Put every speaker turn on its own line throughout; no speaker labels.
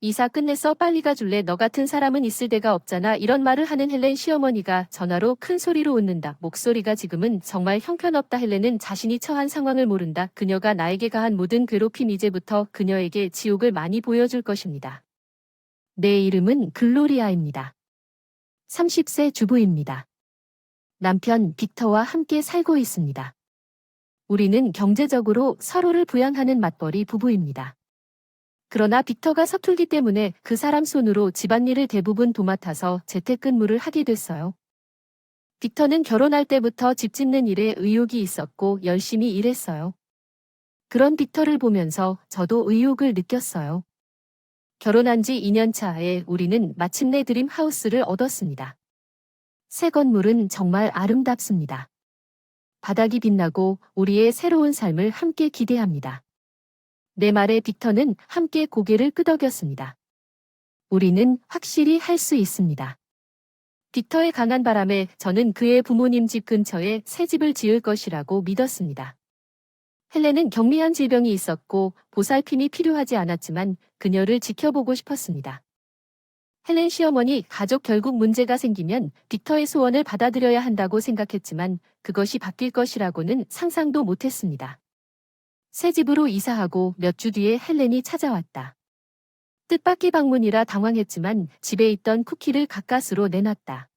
이사 끝냈어 빨리 가줄래 너 같은 사람은 있을 데가 없잖아 이런 말을 하는 헬렌 시어머니가 전화로 큰 소리로 웃는다. 목소리가 지금은 정말 형편없다. 헬렌은 자신이 처한 상황을 모른다. 그녀가 나에게 가한 모든 괴롭힘 이제부터 그녀에게 지옥을 많이 보여줄 것입니다. 내 이름은 글로리아입니다. 30세 주부입니다. 남편 빅터와 함께 살고 있습니다. 우리는 경제적으로 서로를 부양하는 맞벌이 부부입니다. 그러나 빅터가 서툴기 때문에 그 사람 손으로 집안일을 대부분 도맡아서 재택근무를 하게 됐어요. 빅터는 결혼할 때부터 집 짓는 일에 의욕이 있었고 열심히 일했어요. 그런 빅터를 보면서 저도 의욕을 느꼈어요. 결혼한 지 2년 차에 우리는 마침내 드림 하우스를 얻었습니다. 새 건물은 정말 아름답습니다. 바닥이 빛나고 우리의 새로운 삶을 함께 기대합니다. 내 말에 빅터는 함께 고개를 끄덕였습니다. 우리는 확실히 할 수 있습니다. 빅터의 강한 바람에 저는 그의 부모님 집 근처에 새 집을 지을 것이라고 믿었습니다. 헬렌은 경미한 질병이 있었고 보살핌이 필요하지 않았지만 그녀를 지켜보고 싶었습니다. 헬렌 시어머니 가족 결국 문제가 생기면 빅터의 소원을 받아들여야 한다고 생각했지만 그것이 바뀔 것이라고는 상상도 못했습니다. 새 집으로 이사하고 몇 주 뒤에 헬렌이 찾아왔다. 뜻밖의 방문이라 당황했지만 집에 있던 쿠키를 가까스로 내놨다.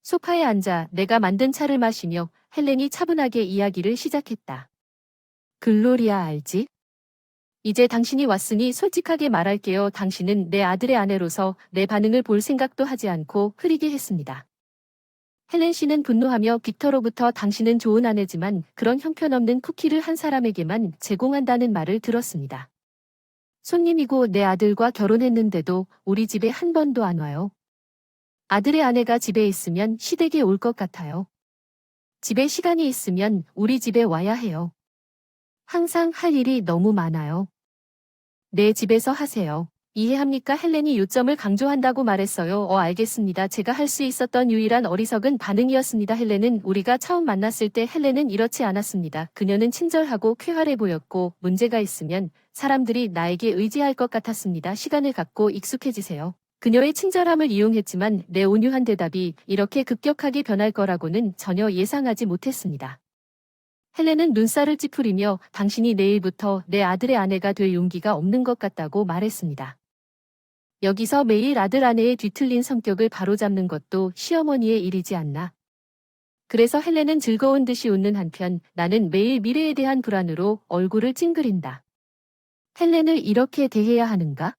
소파에 앉아 내가 만든 차를 마시며 헬렌이 차분하게 이야기를 시작했다. 글로리아 알지? 이제 당신이 왔으니 솔직하게 말할게요. 당신은 내 아들의 아내로서 내 반응을 볼 생각도 하지 않고 흐리게 했습니다. 헬렌 씨는 분노하며 빅터로부터 당신은 좋은 아내지만 그런 형편없는 쿠키를 한 사람에게만 제공한다는 말을 들었습니다. 손님이고 내 아들과 결혼했는데도 우리 집에 한 번도 안 와요. 아들의 아내가 집에 있으면 시댁에 올 것 같아요. 집에 시간이 있으면 우리 집에 와야 해요. 항상 할 일이 너무 많아요. 내 집에서 하세요. 이해합니까? 헬렌이 요점을 강조한다고 말했어요. 알겠습니다. 제가 할 수 있었던 유일한 어리석은 반응이었습니다. 헬렌은 우리가 처음 만났을 때 헬렌은 이렇지 않았습니다. 그녀는 친절하고 쾌활해 보였고 문제가 있으면 사람들이 나에게 의지할 것 같았습니다. 시간을 갖고 익숙해지세요. 그녀의 친절함을 이용했지만 내 온유한 대답이 이렇게 급격하게 변할 거라고는 전혀 예상하지 못했습니다. 헬렌은 눈살을 찌푸리며 당신이 내일부터 내 아들의 아내가 될 용기가 없는 것 같다고 말했습니다. 여기서 매일 아들 아내의 뒤틀린 성격을 바로잡는 것도 시어머니의 일이지 않나. 그래서 헬렌은 즐거운 듯이 웃는 한편 나는 매일 미래에 대한 불안으로 얼굴을 찡그린다. 헬렌을 이렇게 대해야 하는가?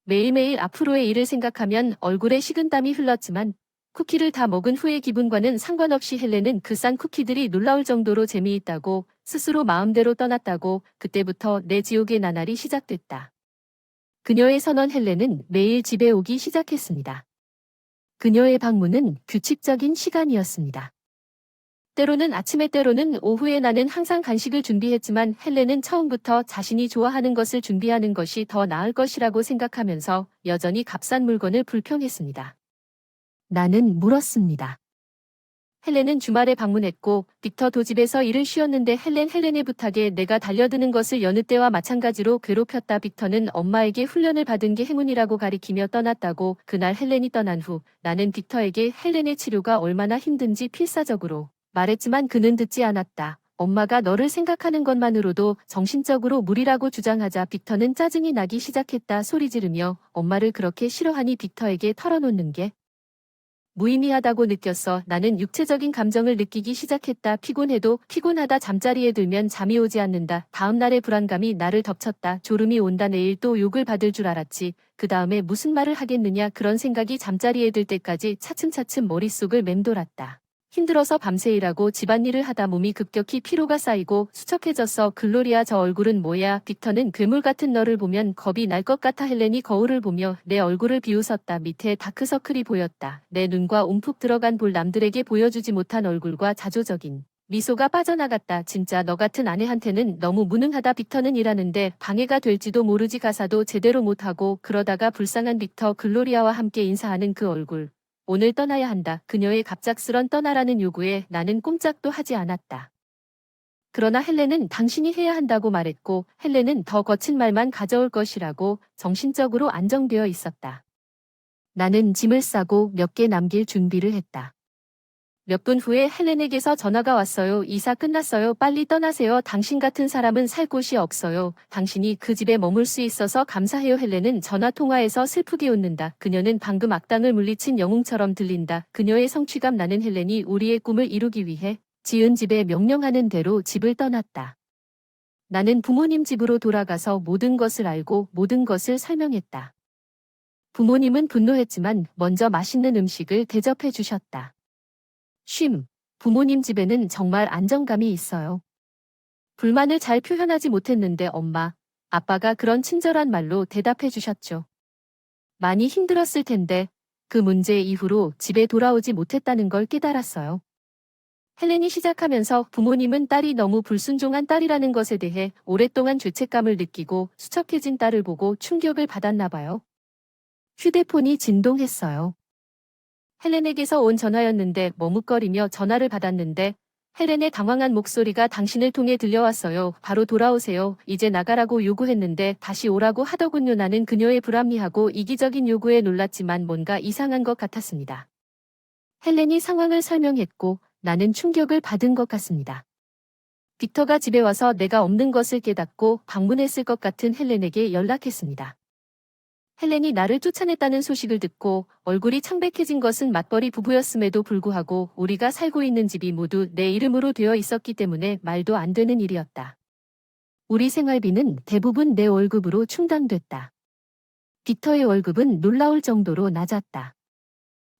매일매일 앞으로의 일을 생각하면 얼굴에 식은땀이 흘렀지만 쿠키를 다 먹은 후의 기분과는 상관없이 헬렌은 그 싼 쿠키들이 놀라울 정도로 재미있다고 스스로 마음대로 떠났다고 그때부터 내 지옥의 나날이 시작됐다. 그녀의 선원 헬렌은 매일 집에 오기 시작했습니다. 그녀의 방문은 규칙적인 시간이었습니다. 때로는 아침에 때로는 오후에 나는 항상 간식을 준비했지만 헬렌은 처음부터 자신이 좋아하는 것을 준비하는 것이 더 나을 것이라고 생각하면서 여전히 값싼 물건을 불평했습니다. 나는 물었습니다. 헬렌은 주말에 방문했고 빅터도 집에서 일을 쉬었는데 헬렌의 부탁에 내가 달려드는 것을 여느 때와 마찬가지로 괴롭혔다. 빅터는 엄마에게 훈련을 받은 게 행운이라고 가리키며 떠났다고. 그날 헬렌이 떠난 후 나는 빅터에게 헬렌의 치료가 얼마나 힘든지 필사적으로 말했지만 그는 듣지 않았다. 엄마가 너를 생각하는 것만으로도 정신적으로 무리라고 주장하자 빅터는 짜증이 나기 시작했다. 소리 지르며 엄마를 그렇게 싫어하니 빅터에게 털어놓는 게 무의미하다고 느꼈어. 나는 육체적인 감정을 느끼기 시작했다. 피곤해도 피곤하다. 잠자리에 들면 잠이 오지 않는다. 다음 날의 불안감이 나를 덮쳤다. 졸음이 온다. 내일 또 욕을 받을 줄 알았지. 그 다음에 무슨 말을 하겠느냐. 그런 생각이 잠자리에 들 때까지 차츰차츰 머릿속을 맴돌았다. 힘들어서 밤새 일하고 집안일을 하다 몸이 급격히 피로가 쌓이고 수척해졌어. 글로리아 저 얼굴은 뭐야? 빅터는 괴물 같은 너를 보면 겁이 날 것 같아. 헬렌이 거울을 보며 내 얼굴을 비웃었다. 밑에 다크서클이 보였다. 내 눈과 움푹 들어간 볼 남들에게 보여주지 못한 얼굴과 자조적인 미소가 빠져나갔다. 진짜 너 같은 아내한테는 너무 무능하다. 빅터는 일하는데 방해가 될지도 모르지. 가사도 제대로 못하고 그러다가 불쌍한 빅터 글로리아와 함께 인사하는 그 얼굴. 오늘 떠나야 한다. 그녀의 갑작스런 떠나라는 요구에 나는 꼼짝도 하지 않았다. 그러나 헬렌은 당신이 해야 한다고 말했고 헬렌은 더 거친 말만 가져올 것이라고 정신적으로 안정되어 있었다. 나는 짐을 싸고 몇 개 남길 준비를 했다. 몇 분 후에 헬렌에게서 전화가 왔어요. 이사 끝났어요. 빨리 떠나세요. 당신 같은 사람은 살 곳이 없어요. 당신이 그 집에 머물 수 있어서 감사해요. 헬렌은 전화 통화에서 슬프게 웃는다. 그녀는 방금 악당을 물리친 영웅처럼 들린다. 그녀의 성취감 나는 헬렌이 우리의 꿈을 이루기 위해 지은 집에 명령하는 대로 집을 떠났다. 나는 부모님 집으로 돌아가서 모든 것을 알고 모든 것을 설명했다. 부모님은 분노했지만 먼저 맛있는 음식을 대접해 주셨다. 부모님 집에는 정말 안정감이 있어요. 불만을 잘 표현하지 못했는데 엄마, 아빠가 그런 친절한 말로 대답해 주셨죠. 많이 힘들었을 텐데 그 문제 이후로 집에 돌아오지 못했다는 걸 깨달았어요. 헬렌이 시작하면서 부모님은 딸이 너무 불순종한 딸이라는 것에 대해 오랫동안 죄책감을 느끼고 수척해진 딸을 보고 충격을 받았나 봐요. 휴대폰이 진동했어요. 헬렌에게서 온 전화였는데 머뭇거리며 전화를 받았는데 헬렌의 당황한 목소리가 당신을 통해 들려왔어요. 바로 돌아오세요. 이제 나가라고 요구했는데 다시 오라고 하더군요. 나는 그녀의 불합리하고 이기적인 요구에 놀랐지만 뭔가 이상한 것 같았습니다. 헬렌이 상황을 설명했고 나는 충격을 받은 것 같습니다. 빅터가 집에 와서 내가 없는 것을 깨닫고 방문했을 것 같은 헬렌에게 연락했습니다. 헬렌이 나를 쫓아냈다는 소식을 듣고 얼굴이 창백해진 것은 맞벌이 부부였음에도 불구하고 우리가 살고 있는 집이 모두 내 이름으로 되어 있었기 때문에 말도 안 되는 일이었다. 우리 생활비는 대부분 내 월급으로 충당됐다. 빅터의 월급은 놀라울 정도로 낮았다.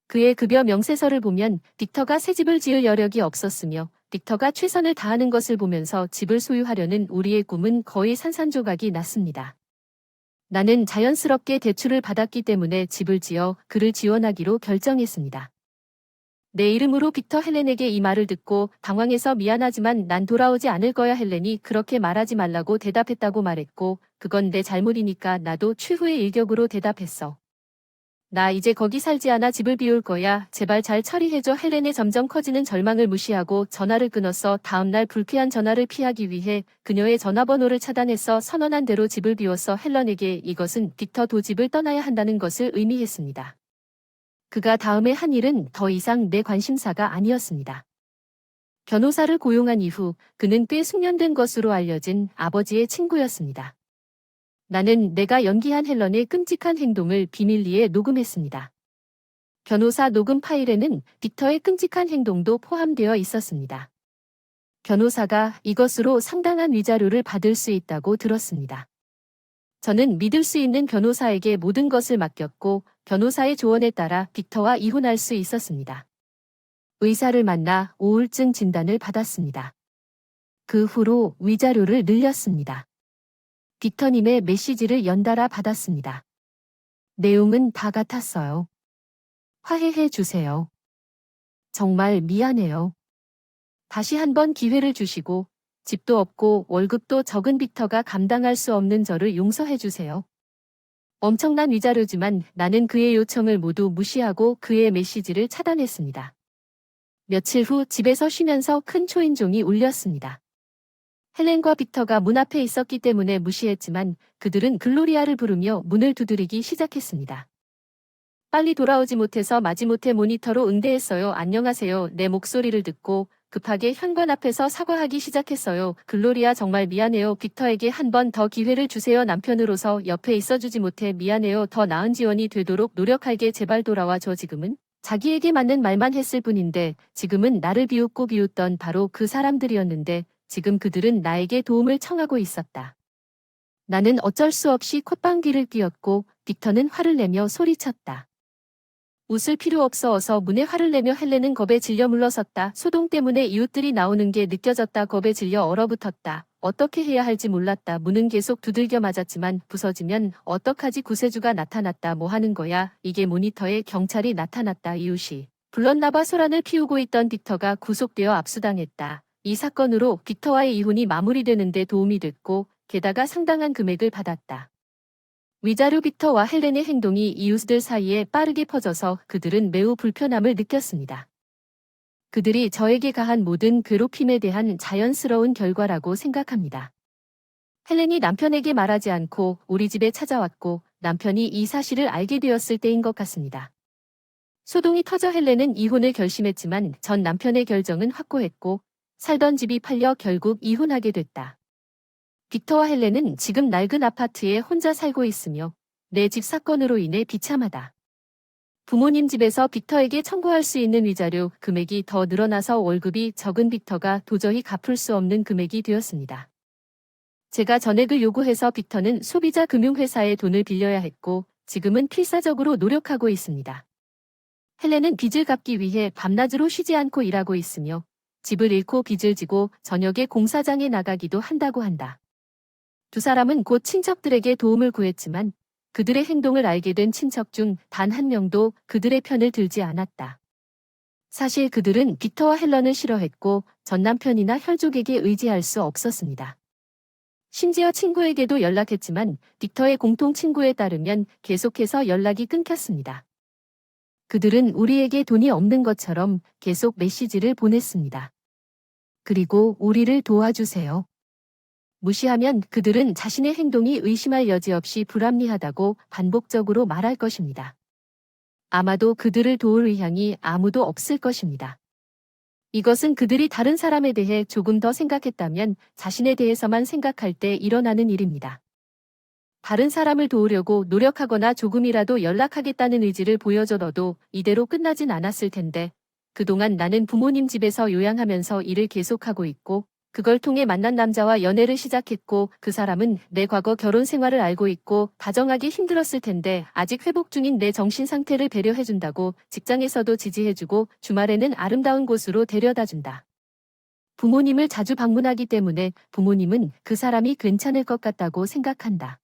그의 급여 명세서를 보면 빅터가 새 집을 지을 여력이 없었으며 빅터가 최선을 다하는 것을 보면서 집을 소유하려는 우리의 꿈은 거의 산산조각이 났습니다. 나는 자연스럽게 대출을 받았기 때문에 집을 지어 그를 지원하기로 결정했습니다. 내 이름으로 빅터 헬렌에게 이 말을 듣고 당황해서 미안하지만 난 돌아오지 않을 거야. 헬렌이 그렇게 말하지 말라고 대답했다고 말했고 그건 내 잘못이니까 나도 최후의 일격으로 대답했어. 나 이제 거기 살지 않아. 집을 비울 거야. 제발 잘 처리해줘. 헬렌의 점점 커지는 절망을 무시하고 전화를 끊었어. 다음날 불쾌한 전화를 피하기 위해 그녀의 전화번호를 차단해서 선언한 대로 집을 비웠어. 헬렌에게 이것은 빅터 도집을 떠나야 한다는 것을 의미했습니다. 그가 다음에 한 일은 더 이상 내 관심사가 아니었습니다. 변호사를 고용한 이후 그는 꽤 숙련된 것으로 알려진 아버지의 친구였습니다. 나는 내가 연기한 헬런의 끔찍한 행동을 비밀리에 녹음했습니다. 변호사 녹음 파일에는 빅터의 끔찍한 행동도 포함되어 있었습니다. 변호사가 이것으로 상당한 위자료를 받을 수 있다고 들었습니다. 저는 믿을 수 있는 변호사에게 모든 것을 맡겼고 변호사의 조언에 따라 빅터와 이혼할 수 있었습니다. 의사를 만나 우울증 진단을 받았습니다. 그 후로 위자료를 늘렸습니다. 빅터님의 메시지를 연달아 받았습니다. 내용은 다 같았어요. 화해해 주세요. 정말 미안해요. 다시 한번 기회를 주시고 집도 없고 월급도 적은 빅터가 감당할 수 없는 저를 용서해 주세요. 엄청난 위자료지만 나는 그의 요청을 모두 무시하고 그의 메시지를 차단했습니다. 며칠 후 집에서 쉬면서 큰 초인종이 울렸습니다. 헬렌과 빅터가 문 앞에 있었기 때문에 무시했지만 그들은 글로리아를 부르며 문을 두드리기 시작했습니다. 빨리 돌아오지 못해서 마지못해 모니터로 응대했어요. 안녕하세요. 내 목소리를 듣고 급하게 현관 앞에서 사과하기 시작했어요. 글로리아 정말 미안해요. 빅터에게 한 번 더 기회를 주세요. 남편으로서 옆에 있어주지 못해 미안해요. 더 나은 지원이 되도록 노력할게. 제발 돌아와 줘. 지금은 자기에게 맞는 말만 했을 뿐인데 지금은 나를 비웃고 비웃던 바로 그 사람들이었는데 지금 그들은 나에게 도움을 청하고 있었다. 나는 어쩔 수 없이 콧방귀를 뀌었고 빅터는 화를 내며 소리쳤다. 웃을 필요 없어. 어서 문에 화를 내며 헬렌은 겁에 질려 물러섰다. 소동 때문에 이웃들이 나오는 게 느껴졌다. 겁에 질려 얼어붙었다. 어떻게 해야 할지 몰랐다. 문은 계속 두들겨 맞았지만 부서지면 어떡하지. 구세주가 나타났다. 뭐 하는 거야. 이게 모니터에 경찰이 나타났다. 이웃이 불렀나봐. 소란을 피우고 있던 빅터가 구속되어 압수당했다. 이 사건으로 빅터와의 이혼이 마무리되는데 도움이 됐고 게다가 상당한 금액을 받았다. 위자료 빅터와 헬렌의 행동이 이웃들 사이에 빠르게 퍼져서 그들은 매우 불편함을 느꼈습니다. 그들이 저에게 가한 모든 괴롭힘에 대한 자연스러운 결과라고 생각합니다. 헬렌이 남편에게 말하지 않고 우리 집에 찾아왔고 남편이 이 사실을 알게 되었을 때인 것 같습니다. 소동이 터져 헬렌은 이혼을 결심했지만 전 남편의 결정은 확고했고 살던 집이 팔려 결국 이혼하게 됐다. 빅터와 헬렌은 지금 낡은 아파트에 혼자 살고 있으며 내 집 사건으로 인해 비참하다. 부모님 집에서 빅터에게 청구할 수 있는 위자료 금액이 더 늘어나서 월급이 적은 빅터가 도저히 갚을 수 없는 금액이 되었습니다. 제가 전액을 요구해서 빅터는 소비자 금융회사에 돈을 빌려야 했고 지금은 필사적으로 노력하고 있습니다. 헬렌은 빚을 갚기 위해 밤낮으로 쉬지 않고 일하고 있으며 집을 잃고 빚을 지고 저녁에 공사장에 나가기도 한다고 한다. 두 사람은 곧 친척들에게 도움을 구했지만 그들의 행동을 알게 된 친척 중 단 한 명도 그들의 편을 들지 않았다. 사실 그들은 빅터와 헬런을 싫어했고 전 남편이나 혈족에게 의지할 수 없었습니다. 심지어 친구에게도 연락했지만 빅터의 공통 친구에 따르면 계속해서 연락이 끊겼습니다. 그들은 우리에게 돈이 없는 것처럼 계속 메시지를 보냈습니다. 그리고 우리를 도와주세요. 무시하면 그들은 자신의 행동이 의심할 여지 없이 불합리하다고 반복적으로 말할 것입니다. 아마도 그들을 도울 의향이 아무도 없을 것입니다. 이것은 그들이 다른 사람에 대해 조금 더 생각했다면 자신에 대해서만 생각할 때 일어나는 일입니다. 다른 사람을 도우려고 노력하거나 조금이라도 연락하겠다는 의지를 보여줘도 이대로 끝나진 않았을 텐데 그동안 나는 부모님 집에서 요양하면서 일을 계속하고 있고 그걸 통해 만난 남자와 연애를 시작했고 그 사람은 내 과거 결혼 생활을 알고 있고 다정하기 힘들었을 텐데 아직 회복 중인 내 정신 상태를 배려해준다고 직장에서도 지지해주고 주말에는 아름다운 곳으로 데려다준다. 부모님을 자주 방문하기 때문에 부모님은 그 사람이 괜찮을 것 같다고 생각한다.